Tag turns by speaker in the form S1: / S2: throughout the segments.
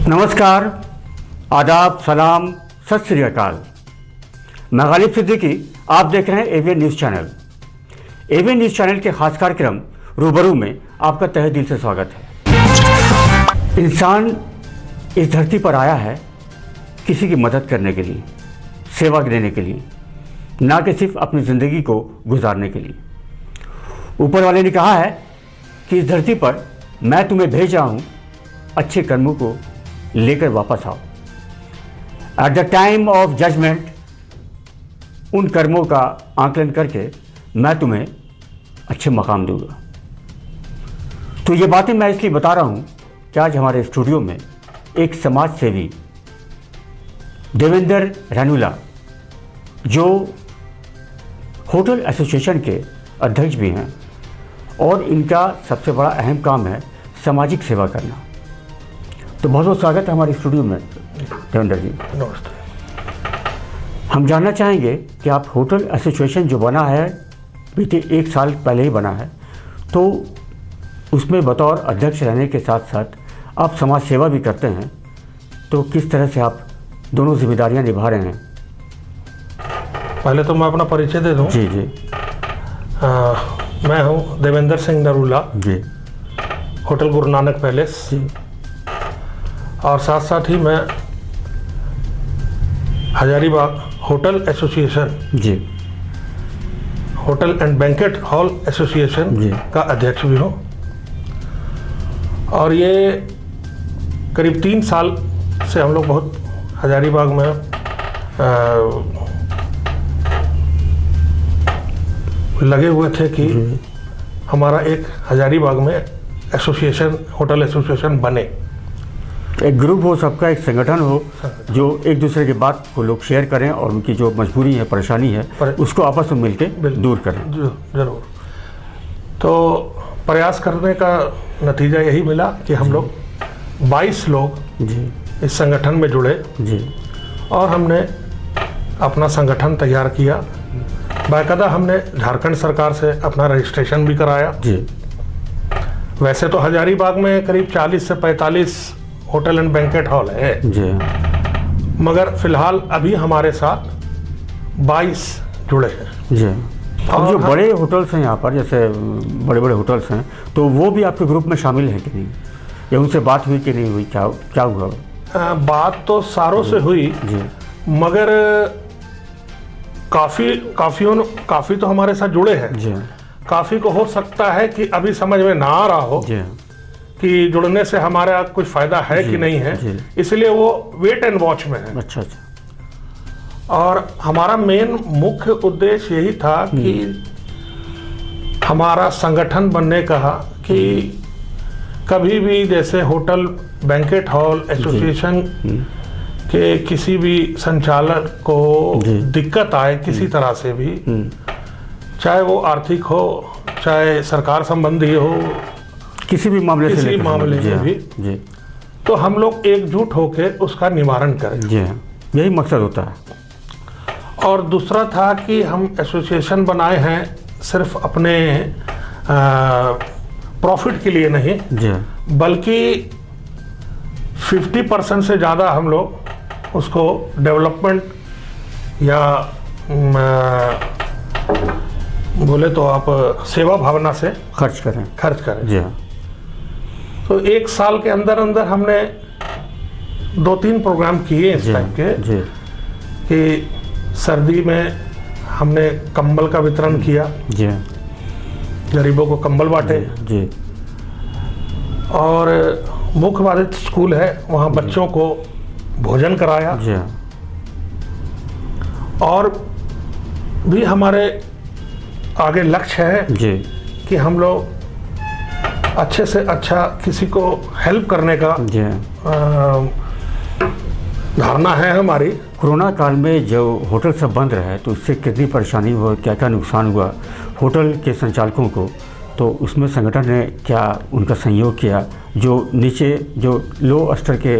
S1: नमस्कार, आदाब, सलाम, सत श्री अकाल। मैं गालिब सिद्दीकी, आप देख रहे हैं AVN news channel. AVN news channel के खास कार्यक्रम रूबरू में आपका तहे दिल से स्वागत है। इंसान इस धरती पर आया है किसी की मदद करने के लिए, सेवा देने के लिए, ना कि सिर्फ अपनी ज़िंदगी को गुजारने के लिए। ऊपर वाले ने कहा है कि इस धरती पर मैं तुम्हें भेज रहा हूँ, अच्छे कर्मों को लेकर वापस आओ। At the time of judgement उन कर्मों का आकलन करके मैं तुम्हें अच्छे मकाम दूंगा। तो ये बातें मैं इसलिए बता रहा हूँ कि आज हमारे स्टूडियो में एक समाज सेवी देवेंद्र रैनुला, जो होटल एसोसिएशन के अध्यक्ष भी हैं, और इनका सबसे बड़ा अहम काम है सामाजिक सेवा करना। तो बहुत बहुत स्वागत है हमारे स्टूडियो में देवेंद्र जी।
S2: नमस्ते।
S1: हम जानना चाहेंगे कि आप होटल एसोसिएशन जो बना है, बीते 1 साल पहले ही बना है, तो उसमें बतौर अध्यक्ष रहने के साथ साथ आप समाज सेवा भी करते हैं, तो किस तरह से आप दोनों जिम्मेदारियां निभा रहे हैं?
S2: पहले तो मैं अपना परिचय दे दूं।
S1: जी जी।
S2: मैं हूं देवेंद्र सिंह नरूला
S1: जी।
S2: होटल गुरु नानक पैलेस
S1: जी।
S2: और साथ साथ ही मैं हजारीबाग होटल एसोसिएशन,
S1: जी,
S2: hotel and banquet hall association
S1: जी
S2: का अध्यक्ष भी हूं। और ये करीब 3 साल से हम लोग बहुत हजारीबाग में लगे हुए थे कि हमारा एक हजारीबाग में एसोसिएशन, होटल एसोसिएशन बने।
S1: एक ग्रुप हो, सबका एक संगठन हो, जो एक दूसरे की बात को लोग शेयर करें और उनकी जो मजबूरी है, परेशानी है, उसको आपस में मिलकर दूर करें।
S2: जरूर। तो प्रयास करने का नतीजा यही मिला कि हम लोग 22 लोग
S1: जी
S2: इस संगठन में जुड़े
S1: जी।
S2: और हमने अपना संगठन तैयार किया। बाकायदा हमने झारखंड सरकार से अपना रजिस्ट्रेशन भी कराया।
S1: जी।
S2: वैसे तो हजारीबाग में करीब 40 से 45 होटल एंड बैंकेट हॉल है
S1: जी,
S2: मगर फिलहाल अभी हमारे साथ 22 जुड़े हैं
S1: जी। और जो बड़े होटल्स हैं यहाँ पर, जैसे बड़े बड़े होटल्स हैं, तो वो भी आपके ग्रुप में शामिल हैं कि नहीं, या उनसे बात हुई कि नहीं हुई, क्या हुआ?
S2: बात तो सारों से हुई
S1: जी,
S2: मगर काफ़ी तो हमारे साथ जुड़े हैं
S1: जी।
S2: काफ़ी को हो सकता है कि अभी समझ में ना आ रहा हो
S1: जी,
S2: कि जुड़ने से हमारा कुछ फायदा है कि नहीं है, इसलिए वो वेट एंड वॉच में है।
S1: अच्छा अच्छा।
S2: और हमारा मेन मुख्य उद्देश्य यही था कि हमारा संगठन बनने का कि कभी भी जैसे होटल बैंकेट हॉल एसोसिएशन के किसी भी संचालक को दिक्कत आए किसी तरह से भी, चाहे वो आर्थिक हो, चाहे सरकार संबंधी हो,
S1: किसी भी मामले
S2: किसी
S1: से
S2: मामले में भी
S1: जी,
S2: तो हम लोग एकजुट होकर उसका निवारण करें।
S1: जी, यही मकसद होता है।
S2: और दूसरा था कि हम एसोसिएशन बनाए हैं सिर्फ अपने प्रॉफिट के लिए नहीं,
S1: जी, बल्कि
S2: 50% से ज़्यादा हम लोग उसको डेवलपमेंट या बोले तो आप सेवा भावना से
S1: खर्च करें। जी हाँ।
S2: तो 1 साल के अंदर अंदर हमने 2-3 प्रोग्राम किए इस टाइप के
S1: जी।
S2: कि सर्दी में हमने कंबल का वितरण किया,
S1: जी,
S2: गरीबों को कंबल बांटे।
S1: जी।
S2: और मुख्य बाधित स्कूल है, वहाँ बच्चों को भोजन कराया।
S1: जी।
S2: और भी हमारे आगे लक्ष्य है
S1: जी
S2: कि हम लोग अच्छे से अच्छा किसी को हेल्प करने का धारणा है हमारी।
S1: कोरोना काल में जो होटल सब बंद रहे, तो उससे कितनी परेशानी हुआ, क्या क्या नुकसान हुआ होटल के संचालकों को, तो उसमें संगठन ने क्या उनका सहयोग किया? जो नीचे जो लो स्तर के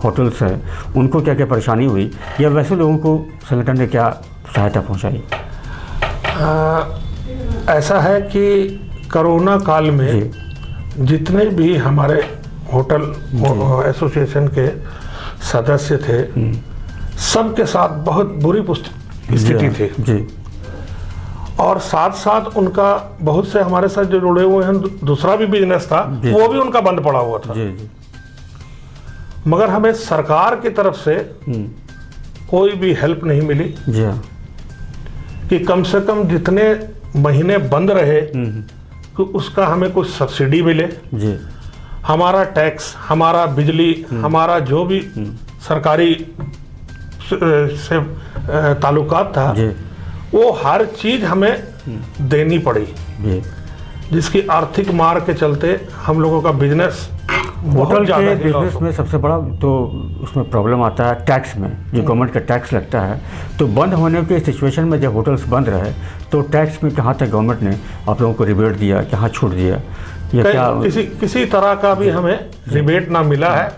S1: होटल्स हैं, उनको क्या क्या परेशानी हुई, या वैसे लोगों को संगठन ने क्या सहायता पहुंचाई?
S2: ऐसा है कि कोरोना काल में जितने भी हमारे होटल एसोसिएशन के सदस्य थे, सबके साथ बहुत बुरी स्थिति थी
S1: जी।
S2: और साथ साथ उनका बहुत से हमारे साथ जो जुड़े हुए हैं दूसरा भी बिजनेस था वो भी उनका बंद पड़ा हुआ था
S1: जी जी।
S2: मगर हमें सरकार की तरफ से कोई भी हेल्प नहीं मिली
S1: जी हाँ।
S2: कि कम से कम जितने महीने बंद रहे कि उसका हमें कुछ सब्सिडी मिले,
S1: जी
S2: हमारा टैक्स, हमारा बिजली, हमारा जो भी सरकारी से ताल्लुकात था
S1: जी
S2: वो हर चीज हमें देनी पड़ी,
S1: जी।
S2: जिसकी आर्थिक मार के चलते हम लोगों का बिजनेस
S1: होटल के बिजनेस में सबसे बड़ा तो उसमें प्रॉब्लम आता है टैक्स में, जो गवर्नमेंट का टैक्स लगता है। तो बंद होने के सिचुएशन में जब होटल्स बंद रहे तो टैक्स में कहाँ तक गवर्नमेंट ने आप लोगों को रिबेट दिया, कहाँ छूट दिया, या क्या?
S2: किसी तरह का भी हमें रिबेट ना मिला है,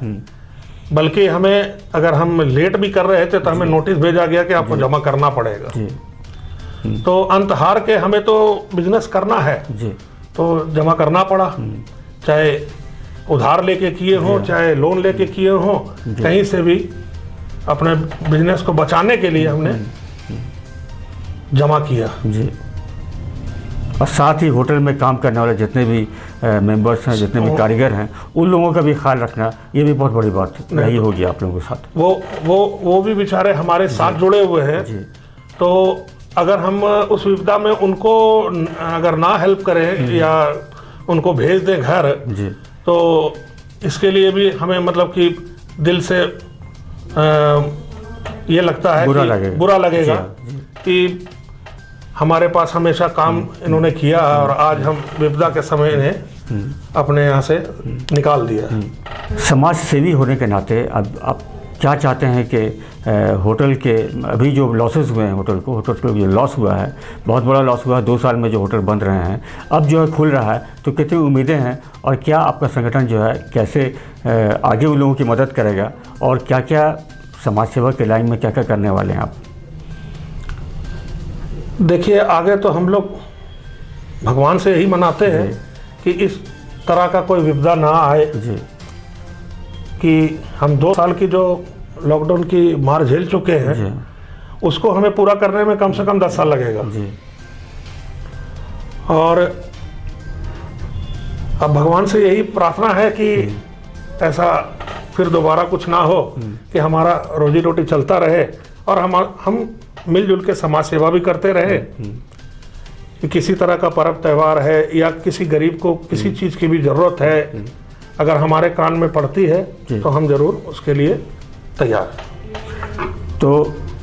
S2: बल्कि हमें अगर हम लेट भी कर रहे थे तो हमें नोटिस भेजा गया कि आपको जमा करना पड़ेगा। तो अंत हार के हमें तो बिजनेस करना है
S1: जी,
S2: तो जमा करना पड़ा, चाहे उधार लेके किए हो चाहे लोन लेके किए हो, कहीं से भी अपने बिजनेस को बचाने के लिए हमने जमा किया
S1: जी। और साथ ही होटल में काम करने वाले जितने भी मेंबर्स हैं, जितने भी कारीगर हैं, उन लोगों का भी ख्याल रखना, ये भी बहुत बड़ी बात नहीं होगी आप लोगों के साथ।
S2: वो भी बेचारे हमारे साथ जुड़े हुए हैं
S1: जी।
S2: तो अगर हम उस विपदा में उनको अगर ना हेल्प करें या उनको भेज दें घर
S1: जी,
S2: तो इसके लिए भी हमें मतलब कि दिल से ये लगता है कि बुरा लगेगा कि हमारे पास हमेशा काम इन्होंने किया और आज हम विपदा के समय इन्हें अपने यहाँ से निकाल दिया।
S1: समाज सेवी होने के नाते अब आप क्या चाहते हैं कि होटल के अभी जो लॉसेस हुए हैं, होटल को जो लॉस हुआ है, बहुत बड़ा लॉस हुआ है, 2 साल में जो होटल बंद रहे हैं, अब जो है खुल रहा है, तो कितनी उम्मीदें हैं और क्या आपका संगठन जो है कैसे आगे उन लोगों की मदद करेगा और क्या क्या समाज सेवा के लाइन में क्या क्या करने वाले हैं आप?
S2: देखिए, आगे तो हम लोग भगवान से यही मनाते हैं कि इस तरह का कोई विपदा ना आए
S1: जी,
S2: कि हम 2 साल की जो लॉकडाउन की मार झेल चुके हैं
S1: जी,
S2: उसको हमें पूरा करने में कम से कम 10 साल लगेगा
S1: जी।
S2: और अब भगवान से यही प्रार्थना है कि ऐसा फिर दोबारा कुछ ना हो, कि हमारा रोजी रोटी चलता रहे और हम मिलजुल के समाज सेवा भी करते रहे। कि किसी तरह का पर्व त्यौहार है या किसी गरीब को किसी चीज़ की भी ज़रूरत है, अगर हमारे कान में पड़ती है तो हम ज़रूर उसके लिए तैयार हैं।
S1: तो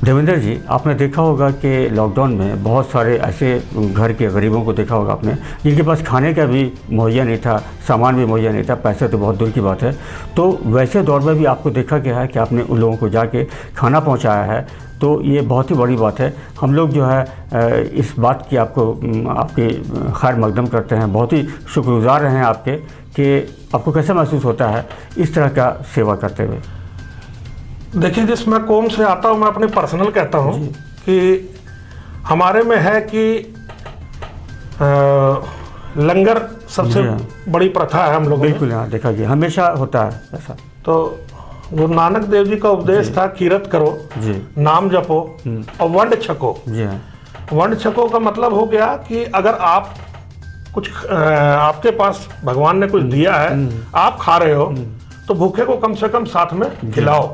S1: देवेंद्र जी, आपने देखा होगा कि लॉकडाउन में बहुत सारे ऐसे घर के गरीबों को देखा होगा आपने, जिनके पास खाने का भी मुहैया नहीं था, सामान भी मुहैया नहीं था, पैसे तो बहुत दूर की बात है। तो वैसे दौर में भी आपको देखा गया है कि आपने उन लोगों को जाके खाना पहुंचाया है, तो ये बहुत ही बड़ी बात है। हम लोग जो है इस बात की आपके खैर मकदम करते हैं, बहुत ही शुक्रगुजार हैं आपके, कि आपको कैसा महसूस होता है इस तरह का सेवा करते हुए?
S2: देखिए, जिस मैं कौम से आता हूँ, मैं अपने पर्सनल कहता हूँ कि हमारे में है कि लंगर सबसे बड़ी प्रथा है हम लोगों में।
S1: बिल्कुल, हाँ, देखा गया, हमेशा होता है ऐसा।
S2: तो गुरु नानक देव जी का उपदेश था, कीरत करो
S1: जी,
S2: नाम जपो और वंड छको।
S1: जी हाँ।
S2: वंड छको का मतलब हो गया कि अगर आप कुछ आपके पास भगवान ने कुछ दिया है, आप खा रहे हो, तो भूखे को कम से कम साथ में खिलाओ।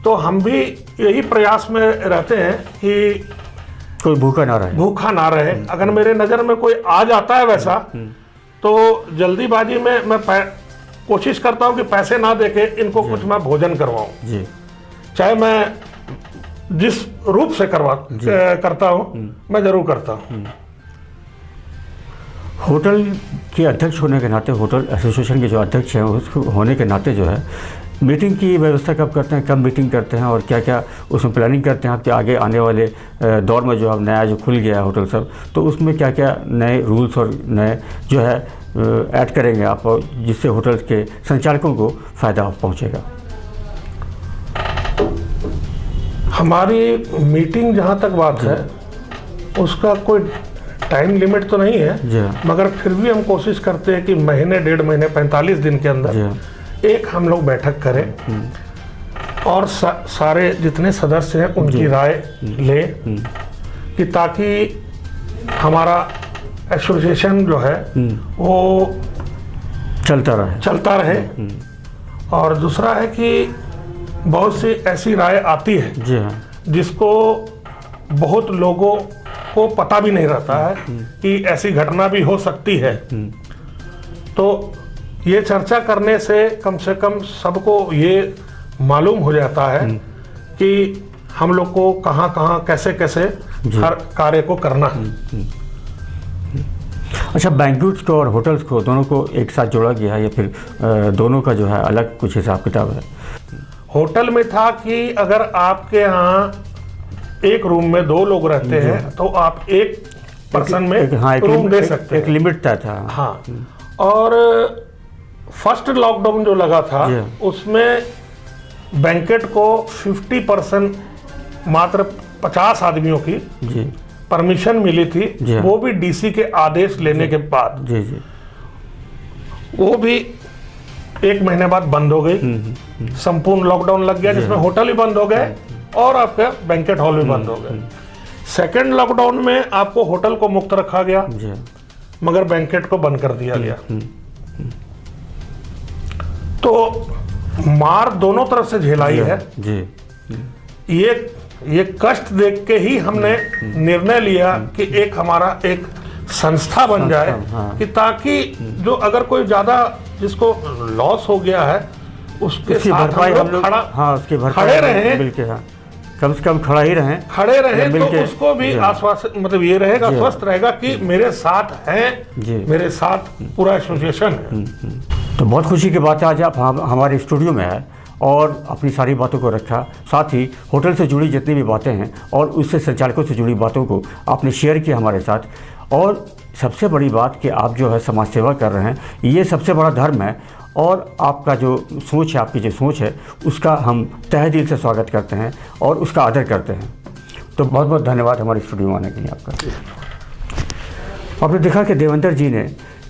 S2: तो हम भी यही प्रयास में रहते हैं कि
S1: कोई भूखा ना रहे।
S2: अगर मेरे नज़र में कोई आ जाता है वैसा, तो जल्दीबाजी में मैं कोशिश करता हूँ कि पैसे ना देके इनको कुछ मैं भोजन करवाऊँ
S1: जी,
S2: चाहे मैं जिस रूप से करता हूँ, मैं जरूर करता हूँ।
S1: होटल के अध्यक्ष होने के नाते, होटल एसोसिएशन के जो अध्यक्ष हैं उसको होने के नाते जो है, मीटिंग की व्यवस्था कब करते हैं, कब मीटिंग करते हैं और क्या क्या उसमें प्लानिंग करते हैं आपके आगे आने वाले दौर में, जो अब नया जो खुल गया है होटल सब, तो उसमें क्या क्या नए रूल्स और नए जो है ऐड करेंगे आप, जिससे होटल के संचालकों को फ़ायदा पहुंचेगा?
S2: हमारी मीटिंग जहाँ तक बात है, उसका कोई टाइम लिमिट तो नहीं है,
S1: जी हाँ।
S2: मगर फिर भी हम कोशिश करते हैं कि महीने 1.5 महीने 45 दिन के
S1: जी
S2: अंदर
S1: हाँ।
S2: एक हम लोग बैठक करें और सारे जितने सदस्य हैं उनकी राय ले, कि ताकि हमारा एसोसिएशन जो है वो चलता रहे। और दूसरा है कि बहुत सी ऐसी राय आती है
S1: जी हाँ।
S2: जिसको बहुत लोगों को पता भी नहीं रहता है कि ऐसी घटना भी हो सकती है। तो ये चर्चा करने से कम सबको ये मालूम हो जाता है कि हम लोग को कहाँ कहाँ कैसे कैसे हर कार्य को करना है।
S1: अच्छा, बैंक्वेट्स को और होटल्स को दोनों को एक साथ जोड़ा गया है या फिर दोनों का जो है अलग कुछ हिसाब किताब है?
S2: होटल में था कि अगर आपके यहाँ एक रूम में 2 लोग रहते हैं तो आप एक पर्सन में रूम दे सकते हैं।
S1: एक लिमिट तय था।
S2: हाँ। और फर्स्ट लॉकडाउन जो लगा था उसमें बैंकेट को 50% मात्र 50 आदमियों की परमिशन मिली थी, वो भी डीसी के आदेश लेने के बाद। वो भी 1 महीने बाद बंद हो गई। संपूर्ण लॉकडाउन लग गया जिसमें होटल ही बंद हो गए और आपका बैंकेट हॉल भी बंद हो गए। सेकेंड लॉकडाउन में आपको होटल को मुक्त रखा गया मगर बैंकेट को बंद कर दिया गया। तो मार दोनों तरफ से झेलाई है। ये कष्ट देख के ही हमने निर्णय लिया कि एक हमारा एक संस्था बन जाए, कि ताकि जो अगर कोई ज्यादा जिसको लॉस हो गया है उसके साथ हम लोग खड़े रहें,
S1: कम से कम खड़े रहें
S2: तो उसको भी आश्वासन, मतलब ये रहेगा, स्वस्थ रहेगा कि मेरे साथ हैं, मेरे साथ पूरा एसोसिएशन है।
S1: तो बहुत खुशी की बात है, आज आप हमारे स्टूडियो में आए और अपनी सारी बातों को रखा, साथ ही होटल से जुड़ी जितनी भी बातें हैं और उससे संचालकों से जुड़ी बातों को आपने शेयर किया हमारे साथ। और सबसे बड़ी बात कि आप जो है समाज सेवा कर रहे हैं, ये सबसे बड़ा धर्म है और आपका जो सोच है, आपकी जो सोच है, उसका हम तहे दिल से स्वागत करते हैं और उसका आदर करते हैं। तो बहुत बहुत धन्यवाद हमारे स्टूडियो में आने के लिए आपका। आपने देखा कि देवेंद्र जी ने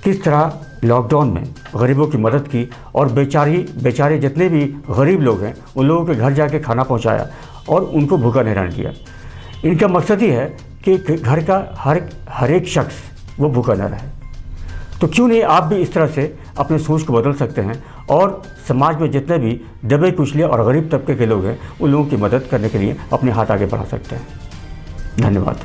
S1: किस तरह लॉकडाउन में गरीबों की मदद की और बेचारे जितने भी गरीब लोग हैं उन लोगों के घर जाके खाना पहुंचाया और उनको भूखा नहीं रहने दिया। इनका मकसद ही है कि घर का हर एक शख्स वो भूखा न रहे। तो क्यों नहीं आप भी इस तरह से अपने सोच को बदल सकते हैं और समाज में जितने भी दबे कुचले और गरीब तबके के लोग हैं उन लोगों की मदद करने के लिए अपने हाथ आगे बढ़ा सकते हैं। धन्यवाद।